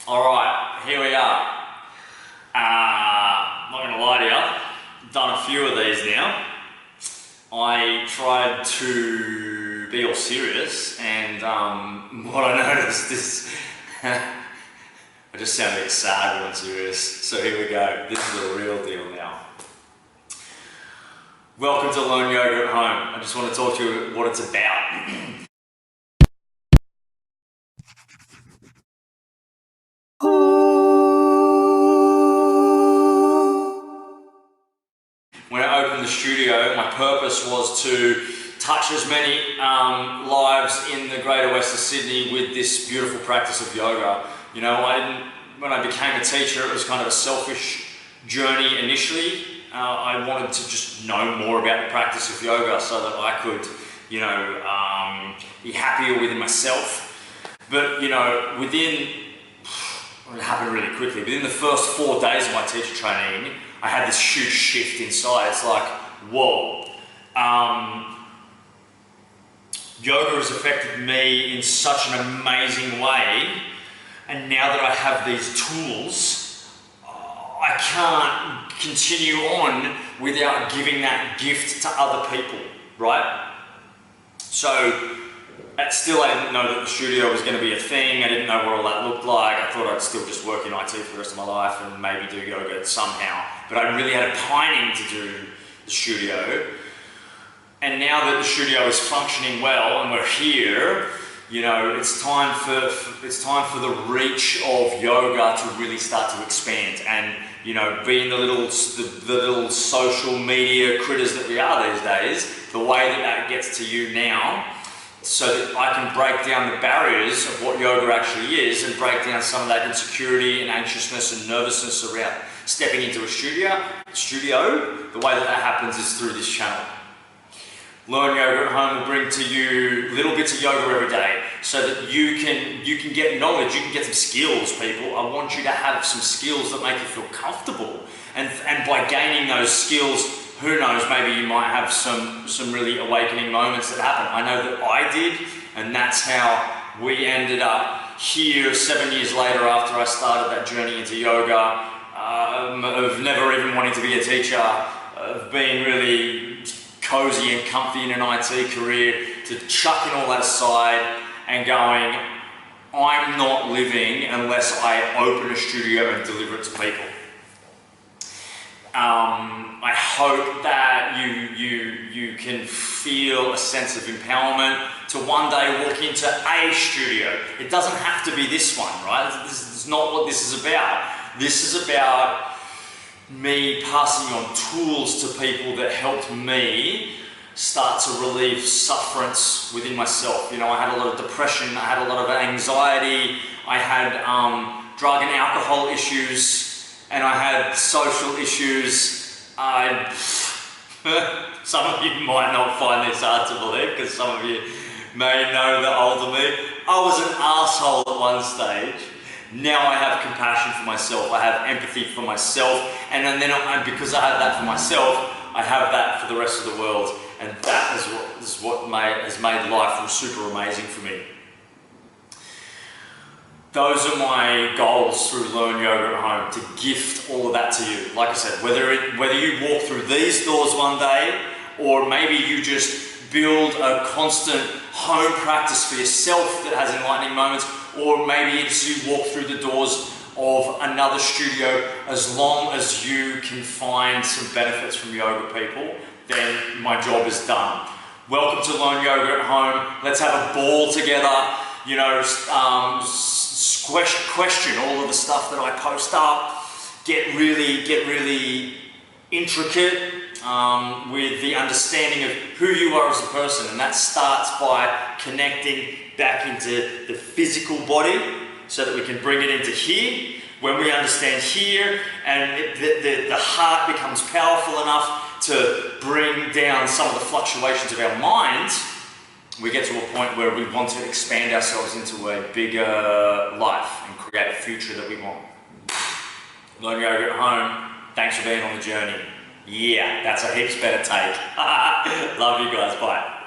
Alright, here we are. Not gonna lie to you, I've done a few of these now. I tried to be all serious and what I noticed is I just sound a bit sad when I'm serious. So here we go, this is the real deal now. Welcome to Learn Yoga at Home. I just want to talk to you what it's about. When I opened the studio, my purpose was to touch as many lives in the greater west of Sydney with this beautiful practice of yoga. You know, when I became a teacher, it was kind of a selfish journey initially. I wanted to just know more about the practice of yoga so that I could, you know, be happier within myself. But, you know, it happened really quickly. Within the first 4 days of my teacher training, I had this huge shift inside. It's like, whoa. Yoga has affected me in such an amazing way. And now that I have these tools, I can't continue on without giving that gift to other people, right? So, still I didn't know that the studio was going to be a thing. I didn't know what all that looked like. I thought I'd still just work in IT for the rest of my life and maybe do yoga somehow. But I really had a pining to do the studio. And now that the studio is functioning well and we're here, you know, it's time for the reach of yoga to really start to expand. And you know, being the little social media critters that we are these days, the way that gets to you now, so that I can break down the barriers of what yoga actually is and break down some of that insecurity and anxiousness and nervousness around stepping into a studio, the way that happens is through this channel. Learn Yoga at Home will bring to you little bits of yoga every day so that you can get knowledge, you can get some skills, people. I want you to have some skills that make you feel comfortable. And by gaining those skills, who knows, maybe you might have some really awakening moments that happen. I know that I did, and that's how we ended up here 7 years later after I started that journey into yoga, of never even wanting to be a teacher, of being really cozy and comfy in an IT career, to chucking all that aside and going, I'm not living unless I open a studio and deliver it to people. I hope that you can feel a sense of empowerment to one day walk into a studio. It doesn't have to be this one, right? This is not what this is about. This is about me passing on tools to people that helped me start to relieve sufferance within myself. You know, I had a lot of depression, I had a lot of anxiety, I had drug and alcohol issues, and I had social issues. Some of you might not find this hard to believe because some of you may know the older me. I was an asshole at one stage. Now I have compassion for myself, I have empathy for myself, and then because I have that for myself, I have that for the rest of the world, and that is what has made life super amazing for me. Those are my goals through Learn Yoga at Home, to gift all of that to you. Like I said, whether you walk through these doors one day, or maybe you just build a constant home practice for yourself that has enlightening moments, or maybe it's you walk through the doors of another studio, as long as you can find some benefits from yoga, people, then my job is done. Welcome to Learn Yoga at Home. Let's have a ball together. You know, question all of the stuff that I post up. Get really intricate with the understanding of who you are as a person, and that starts by connecting back into the physical body so that we can bring it into here. When we understand here and the heart becomes powerful enough to bring down some of the fluctuations of our mind, we get to a point where we want to expand ourselves into a bigger life and create a future that we want. Learn Yoga at Home, thanks for being on the journey. Yeah, that's a heaps better take. Love you guys, bye.